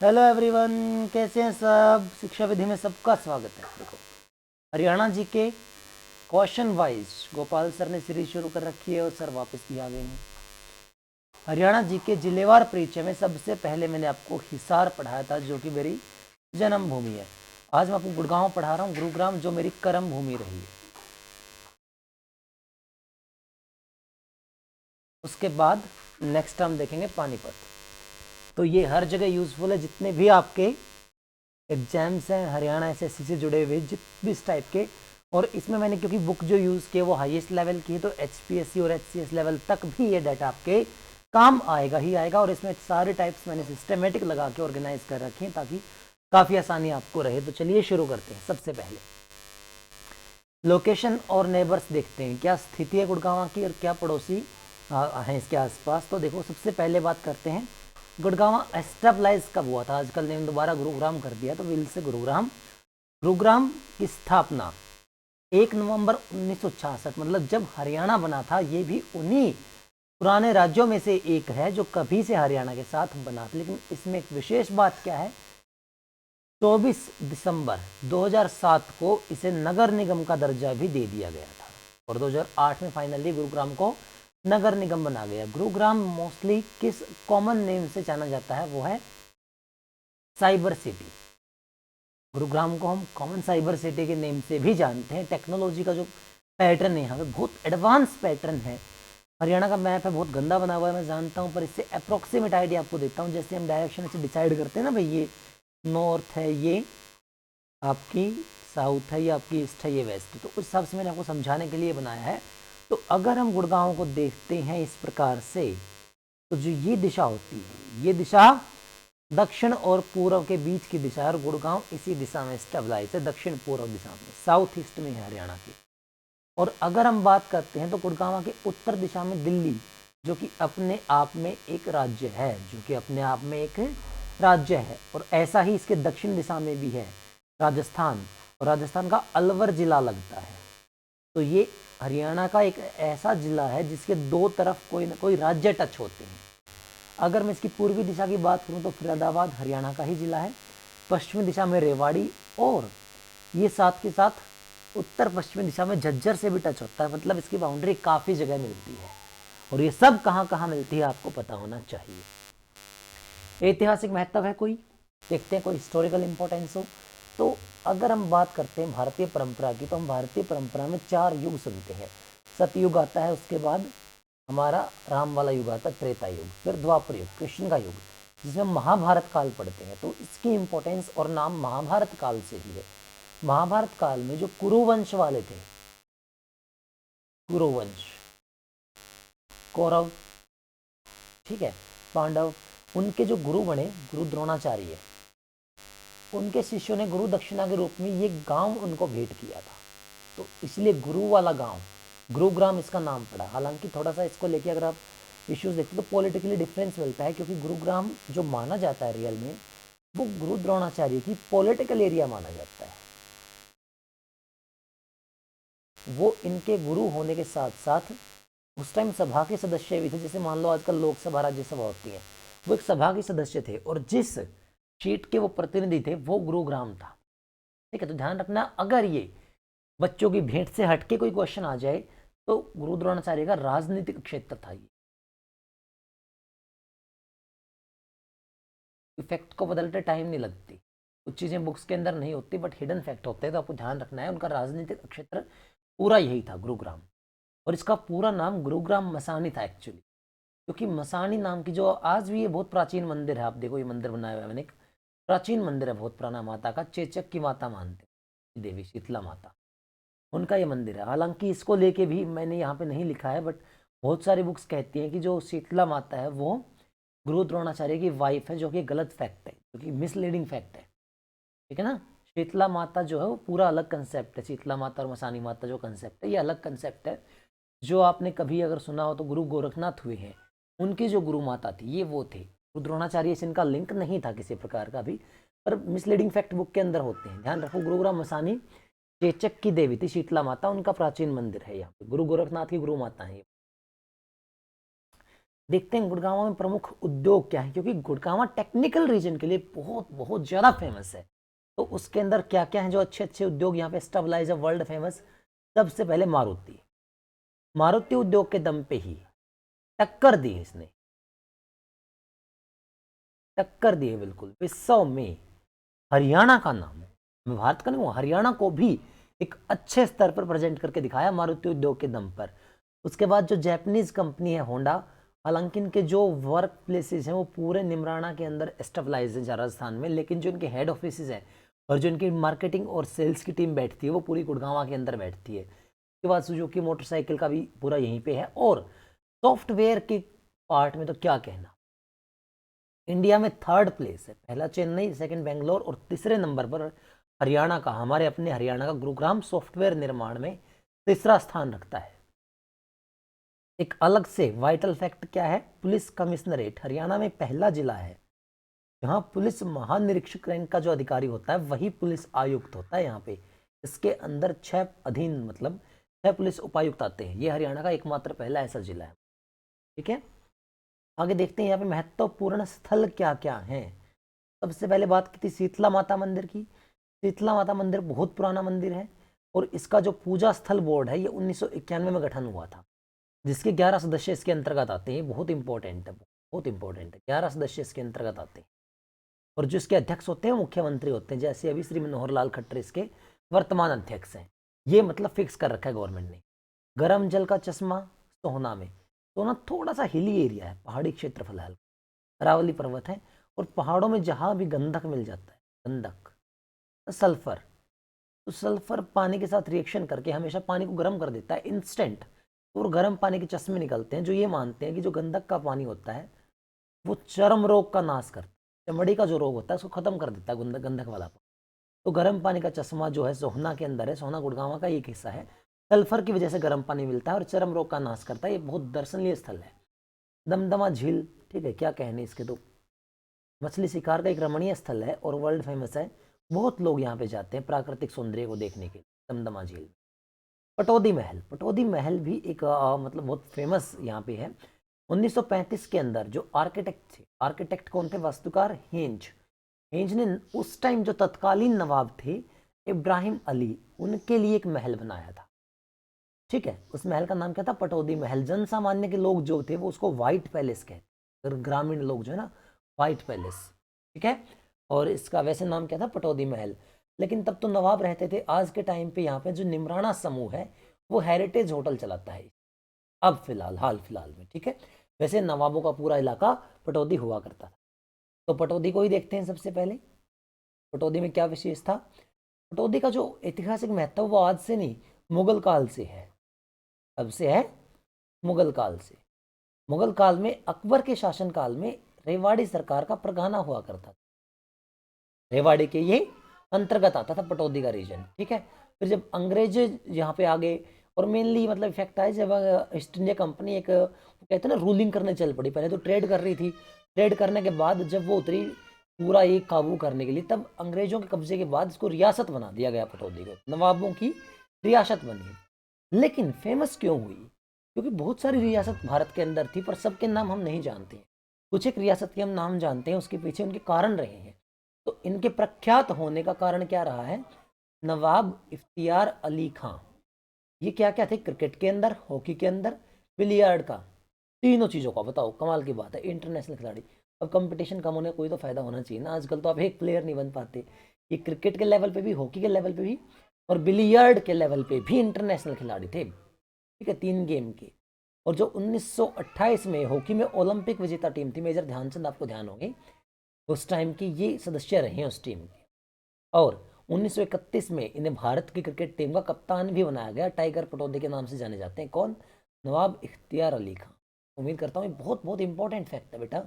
Hello everyone, कैसे हैं सब। शिक्षा विधि में सबका स्वागत है। देखो, हरियाणा जी के क्वेश्चन वाइज गोपाल सर ने सीरीज शुरू कर रखी है और सर वापस भी आ गए हैं। हरियाणा जी के जिलेवार परिचय में सबसे पहले मैंने आपको हिसार पढ़ाया था, जो कि मेरी जन्म भूमि है। आज मैं आपको गुड़गांव पढ़ा रहा हूँ, गुरुग्राम, जो मेरी कर्म भूमि रही है। उसके बाद नेक्स्ट हम देखेंगे पानीपत। तो ये हर जगह यूजफुल है, जितने भी आपके एग्जाम्स हैं हरियाणा एसएससी से जुड़े हुए, जित भी इस टाइप के। और इसमें मैंने क्योंकि बुक जो यूज़ की है वो हाईएस्ट लेवल की है, तो एचपीएससी और एचसीएस लेवल तक भी ये डाटा आपके काम आएगा ही आएगा। और इसमें सारे टाइप्स मैंने सिस्टमेटिक लगा के ऑर्गेनाइज कर रखे हैं, ताकि काफ़ी आसानी आपको रहे। तो चलिए शुरू करते हैं। सबसे पहले लोकेशन और नेबर्स देखते हैं, क्या स्थिति है गुड़गांव की और क्या पड़ोसी हैं इसके आसपास। तो देखो, सबसे पहले बात करते हैं गुड़गांव एस्टेब्लाइज कब हुआ था। आजकल ने दोबारा गुरुग्राम कर दिया, तो विल से गुरुग्राम। गुरुग्राम की स्थापना 1 नवंबर 1966, मतलब जब हरियाणा बना था। ये भी उन्हीं पुराने राज्यों में से एक है जो कभी से हरियाणा के साथ बना था। लेकिन इसमें एक विशेष बात क्या है, 24 दिसंबर 2007 को इसे नगर निगम का दर्जा भी दे दिया गया था। और 2008 में फाइनली गुरुग्राम को नगर निगम बना गया। गुरुग्राम मोस्टली किस कॉमन नेम से जाना जाता है, वो है साइबर सिटी। गुरुग्राम को हम कॉमन साइबर सिटी के नेम से भी जानते हैं। टेक्नोलॉजी का जो पैटर्न है यहाँ पे बहुत एडवांस पैटर्न है। हरियाणा का मैप है, बहुत गंदा बना हुआ है मैं जानता हूँ, पर इससे अप्रोक्सीमेट आइडिया आपको देता हूँ। जैसे हम डायरेक्शन से डिसाइड करते हैं ना भाई, ये नॉर्थ है, ये आपकी साउथ है, ये आपकी ईस्ट है, ये वेस्ट। तो उस हिसाब से मैंने आपको समझाने के लिए बनाया है। तो अगर हम गुड़गांव को देखते हैं इस प्रकार से, तो जो ये दिशा होती है, ये दिशा दक्षिण और पूर्व के बीच की दिशा है। और गुड़गांव इसी दिशा में स्टेबलाइज है, दक्षिण पूर्व दिशा में, साउथ ईस्ट में है हरियाणा की। और अगर हम बात करते हैं तो गुड़गांव के उत्तर दिशा में दिल्ली, जो कि अपने आप में एक राज्य है, जो कि अपने आप में एक राज्य है। और ऐसा ही इसके दक्षिण दिशा में भी है राजस्थान, और राजस्थान का अलवर जिला लगता है। तो ये हरियाणा का एक ऐसा जिला है जिसके दो तरफ कोई ना कोई राज्य टच होते हैं। अगर मैं इसकी पूर्वी दिशा की बात करूं तो फरीदाबाद हरियाणा का ही जिला है, पश्चिमी दिशा में रेवाड़ी, और ये साथ के साथ उत्तर पश्चिमी दिशा में झज्जर से भी टच होता है। मतलब इसकी बाउंड्री काफ़ी जगह मिलती है। और ये सब कहाँ कहाँ मिलती है आपको पता होना चाहिए। ऐतिहासिक महत्व है कोई, देखते हैं कोई हिस्टोरिकल इंपॉर्टेंस हो। तो अगर हम बात करते हैं भारतीय परंपरा की, तो हम भारतीय परंपरा में 4 युग सुनते हैं। सतयुग आता है, उसके बाद हमारा राम वाला युग आता है, त्रेता युग, फिर द्वापर युग, कृष्ण का युग, जिसमें महाभारत काल पढ़ते हैं। तो इसकी इंपॉर्टेंस और नाम महाभारत काल से ही है। महाभारत काल में जो कुरुवंश वाले थे, कुरुवंश, कौरव, ठीक है, पांडव, उनके जो गुरु बने, गुरु द्रोणाचार्य, उनके शिष्यों ने गुरु दक्षिणा के रूप में ये गांव उनको भेंट किया था। तो इसलिए गुरु वाला गांव, गुरुग्राम इसका नाम पड़ा। हालांकि थोड़ा सा इसको लेके अगर आप इश्यूज देखते तो पॉलिटिकली डिफरेंस मिलता है, क्योंकि गुरुग्राम जो माना जाता है रियल में, वो गुरु द्रोणाचार्य की पॉलिटिकल एरिया माना जाता है। वो इनके गुरु होने के साथ साथ उस टाइम सभा के सदस्य भी थे। जैसे मान लो आजकल लोकसभा राज्यसभा होती है, वो एक सभा के सदस्य थे, और जिस सीट के वो प्रतिनिधि थे वो गुरुग्राम था। ठीक है, तो ध्यान रखना, अगर ये बच्चों की भेंट से हटके कोई क्वेश्चन आ जाए तो गुरु द्रोणाचार्य का राजनीतिक क्षेत्र था ये। फैक्ट को बदलते टाइम नहीं लगती, कुछ चीजें बुक्स के अंदर नहीं होती बट हिडन फैक्ट होते हैं, तो आपको ध्यान रखना है। उनका राजनीतिक क्षेत्र पूरा यही था, गुरुग्राम। और इसका पूरा नाम गुरुग्राम मसानी था एक्चुअली, क्योंकि मसानी नाम की जो आज भी ये बहुत प्राचीन मंदिर है, आप देखो ये मंदिर बनाया हुआ है मैंने, एक प्राचीन मंदिर है बहुत पुराना, माता का, चेचक की माता मानते देवी शीतला माता, उनका ये मंदिर है। हालांकि इसको लेके भी मैंने यहाँ पे नहीं लिखा है, बट बहुत सारी बुक्स कहती हैं कि जो शीतला माता है वो गुरु द्रोणाचार्य की वाइफ है, जो कि गलत फैक्ट है, जो कि मिसलीडिंग फैक्ट है। ठीक है ना, शीतला माता जो है वो पूरा अलग कंसेप्ट है। शीतला माता और मसानी माता जो कंसेप्ट है, ये अलग कंसेप्ट है। जो आपने कभी अगर सुना हो तो गुरु गोरखनाथ हुए हैं, उनकी जो गुरु माता थी ये वो थे। गुरु द्रोणाचार्य से इनका लिंक नहीं था किसी प्रकार का भी, पर मिसलीडिंग फैक्ट बुक के अंदर होते हैं, ध्यान रखो। गुरुग्राम मसानी चेचक की देवी थी शीतला माता, उनका प्राचीन मंदिर है यहाँ पे। गुरु गोरखनाथ की गुरु माता है। देखते हैं गुड़गांव में प्रमुख उद्योग क्या है, क्योंकि गुड़गांव टेक्निकल रीजन के लिए बहुत बहुत ज़्यादा फेमस है। तो उसके अंदर क्या क्या है जो अच्छे अच्छे उद्योग यहाँ पे स्टेबलाइज है, वर्ल्ड फेमस। सबसे पहले मारुति, मारुति उद्योग के दम पे ही टक्कर दी इसने, टक्कर दी है बिल्कुल विश्व में। हरियाणा का नाम, मैं भारत का नहीं हूँ, हरियाणा को भी एक अच्छे स्तर पर प्रेजेंट करके दिखाया मारुति उद्योग के दम पर। उसके बाद जो जापानीज कंपनी है होंडा, हालांकि इनके जो वर्क प्लेसेस हैं वो पूरे निमराना के अंदर एस्टेब्लाइज है राजस्थान में, लेकिन जो इनके हेड ऑफिस है और जो इनकी मार्केटिंग और सेल्स की टीम बैठती है वो पूरी गुड़गांव के अंदर बैठती है। उसके बाद सुजुकी मोटरसाइकिल का भी पूरा यहीं पे है। और सॉफ्टवेयर के पार्ट में तो क्या कहना, इंडिया में थर्ड प्लेस है, पहला चेन्नई, सेकंड बेंगलोर और तीसरे नंबर पर हरियाणा का, हमारे अपने हरियाणा का गुरुग्राम सॉफ्टवेयर निर्माण में तीसरा स्थान रखता है। एक अलग से वाइटल फैक्ट क्या है, पुलिस कमिश्नरेट हरियाणा में पहला जिला है जहां पुलिस महानिरीक्षक रैंक का जो अधिकारी होता है वही पुलिस आयुक्त होता है यहाँ पे। इसके अंदर 6 अधीन मतलब 6 पुलिस उपायुक्त आते हैं। ये हरियाणा का एकमात्र पहला ऐसा जिला है। ठीक है, आगे देखते हैं यहाँ पे महत्वपूर्ण स्थल क्या क्या हैं। सबसे पहले बात की थी शीतला माता मंदिर की। शीतला माता मंदिर बहुत पुराना मंदिर है और इसका जो पूजा स्थल बोर्ड है ये 1991 में गठन हुआ था, जिसके 11 सदस्य इसके अंतर्गत आते हैं। बहुत इंपॉर्टेंट है, बहुत इंपॉर्टेंट है, 11 सदस्य इसके अंतर्गत आते हैं और जो इसके अध्यक्ष होते हैं मुख्यमंत्री होते हैं। जैसे अभी श्री मनोहर लाल खट्टर इसके वर्तमान अध्यक्ष हैं। ये मतलब फिक्स कर रखा है गवर्नमेंट ने। गर्म जल का चश्मा सोहना में, सोहना थोड़ा सा हिली एरिया है, पहाड़ी क्षेत्र फिलहाल, अरावली पर्वत है और पहाड़ों में जहां भी गंधक मिल जाता है, गंधक सल्फर, तो सल्फर पानी के साथ रिएक्शन करके हमेशा पानी को गर्म कर देता है इंस्टेंट, और गर्म पानी के चश्मे निकलते हैं जो ये मानते हैं कि जो गंधक का पानी होता है वो चर्म रोग का नाश करता है, चमड़ी का जो रोग होता है उसको खत्म कर देता है गंधक वाला पानी। तो गर्म पानी का चश्मा जो है सोहना के अंदर है, सोहना गुड़गांव का एक हिस्सा है। सल्फर की वजह से गर्म पानी मिलता है और चर्म रोग का नाश करता है। ये बहुत दर्शनीय स्थल है। दमदमा झील, ठीक है, क्या कहने इसके, तो मछली शिकार का एक रमणीय स्थल है और वर्ल्ड फेमस है। बहुत लोग यहाँ पे जाते हैं प्राकृतिक सौंदर्य को देखने के लिए दमदमा झील। पटौदी महल, पटौदी महल भी एक मतलब बहुत फेमस यहाँ पे है। 1935 के अंदर जो आर्किटेक्ट थे, आर्किटेक्ट कौन थे, वास्तुकार हेंज, हेंज ने उस टाइम जो तत्कालीन नवाब थे इब्राहिम अली, उनके लिए एक महल बनाया था। ठीक है, उस महल का नाम क्या था, पटौदी महल। जन सामान्य के लोग जो थे वो उसको व्हाइट पैलेस कहते, ग्रामीण लोग जो है ना, व्हाइट पैलेस। ठीक है, और इसका वैसे नाम क्या था, पटौदी महल। लेकिन तब तो नवाब रहते थे। आज के टाइम पे यहाँ पे जो निमराना समूह है वो हेरिटेज होटल चलाता है अब फिलहाल, हाल फिलहाल में। ठीक है, वैसे नवाबों का पूरा इलाका पटौदी हुआ करता था। तो पटौदी को ही देखते हैं सबसे पहले। पटौदी में क्या विशेष था, पटौदी का जो ऐतिहासिक महत्व वो आज से नहीं, मुगल काल से है। कब से है, मुगल काल से। मुगल काल में अकबर के शासनकाल में रेवाड़ी सरकार का परगना हुआ करता था। रेवाड़ी के ये अंतर्गत आता था पटौदी का रीजन। ठीक है, फिर जब अंग्रेज यहाँ पे आ गए और मेनली मतलब इफेक्ट आया जब ईस्ट इंडिया कंपनी एक कहते हैं ना रूलिंग करने चल पड़ी। पहले तो ट्रेड कर रही थी, ट्रेड करने के बाद जब वो उतरी पूरा एक काबू करने के लिए, तब अंग्रेजों के कब्जे के बाद इसको रियासत बना दिया गया, पटौदी को नवाबों की रियासत बनी। लेकिन फेमस क्यों हुई, क्योंकि बहुत सारी रियासत भारत के अंदर थी पर सबके नाम हम नहीं जानते हैं। कुछ एक रियासत के हम नाम जानते हैं, उसके पीछे उनके कारण रहे हैं। तो इनके प्रख्यात होने का कारण क्या रहा है, नवाब इफ्तियार अली खां। ये क्या क्या थे, क्रिकेट के अंदर, हॉकी के अंदर, बिलियर्ड का, तीनों चीज़ों का। बताओ कमाल की बात है, इंटरनेशनल खिलाड़ी। अब कंपटीशन कम होने कोई तो फायदा होना चाहिए ना, आजकल तो आप एक प्लेयर नहीं बन पाते। ये क्रिकेट के लेवल पे भी, हॉकी के लेवल पे भी और बिलियर्ड के लेवल पे भी इंटरनेशनल खिलाड़ी थे। ठीक है, 3 गेम के। और जो 1928 में हॉकी में ओलंपिक विजेता टीम थी, मेजर ध्यानचंद, आपको ध्यान होगी, उस टाइम की ये सदस्य रहे हैं उस टीम के। और 1931 में इन्हें भारत की क्रिकेट टीम का कप्तान भी बनाया गया। टाइगर पटौदी के नाम से जाने जाते हैं। कौन, नवाब इख्तियार अली खां। उम्मीद करता हूँ ये बहुत बहुत इंपॉर्टेंट फैक्ट है बेटा,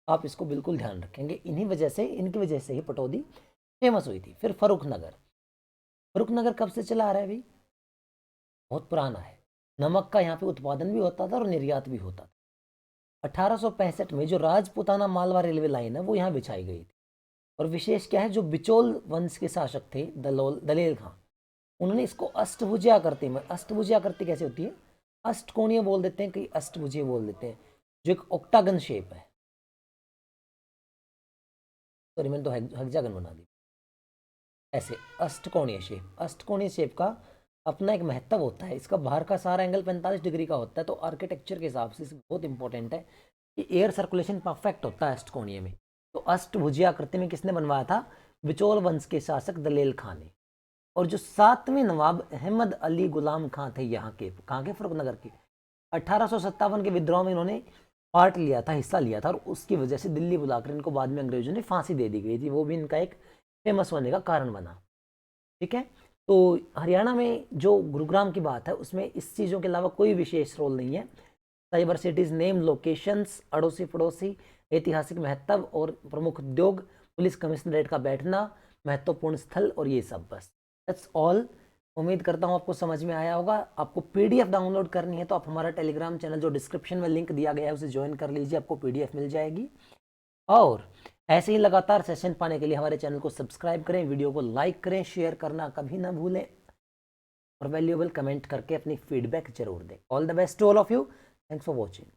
आप इसको बिल्कुल ध्यान रखेंगे। इन्हीं वजह से, इनकी वजह से ही पटौदी फेमस हुई थी। फिर फर्रुख नगर, फर्रुख नगर कब से चला आ रहा है भाई, बहुत पुराना है। नमक का यहाँ पे उत्पादन भी होता था और निर्यात भी होता था। 1865 में जो राजपूताना मालवा रेलवे लाइन है वो यहाँ बिछाई गई थी। और विशेष क्या है, जो बिचौल वंश के शासक थे दलेल खां, उन्होंने इसको अष्टभुजिया करते में, अष्टभुजिया करते कैसे होती है, अष्टकोणीय बोल देते हैं, कई अष्टभुजीय बोल देते हैं। जो एक ऑक्टागन शेप है, सॉरी मैंने तो हेक्सागन बना दी, ऐसे अष्टकोणीय शेप का अपना एक महत्व होता है। इसका बाहर का सारा एंगल 45 डिग्री का होता है, तो आर्किटेक्चर के हिसाब से बहुत इंपॉर्टेंट है कि एयर सर्कुलेशन परफेक्ट होता है अष्टकोणीय में। तो अष्टभुजीय आकृति में किसने बनवाया था? बिचौल वंश के शासक दलेल खां ने। और जो 7वें नवाब अहमद अली गुलाम खां थे, यहाँ के कहाँ के, फरुखनगर के, 1857 के विद्रोह में इन्होंने पार्ट लिया था, हिस्सा लिया था, और उसकी वजह से दिल्ली बुलाकर इनको बाद में अंग्रेजों ने फांसी दे दी गई थी। वो भी इनका एक फेमस होने का कारण बना। ठीक है, तो हरियाणा में जो गुरुग्राम की बात है उसमें इस चीज़ों के अलावा कोई विशेष रोल नहीं है। साइबर सिटीज नेम, लोकेशंस, अड़ोसी पड़ोसी, ऐतिहासिक महत्व और प्रमुख उद्योग, पुलिस कमिश्नरेट का बैठना, महत्वपूर्ण स्थल, और ये सब, बस दैट्स ऑल। उम्मीद करता हूँ आपको समझ में आया होगा। आपको पीडीएफ डाउनलोड करनी है तो आप हमारा टेलीग्राम चैनल जो डिस्क्रिप्शन में लिंक दिया गया है उसे ज्वाइन कर लीजिए, आपको पीडीएफ मिल जाएगी। और ऐसे ही लगातार सेशन पाने के लिए हमारे चैनल को सब्सक्राइब करें, वीडियो को लाइक करें, शेयर करना कभी ना भूलें, और वैल्यूएबल कमेंट करके अपनी फीडबैक जरूर दें। All the best to all of you, thanks for watching.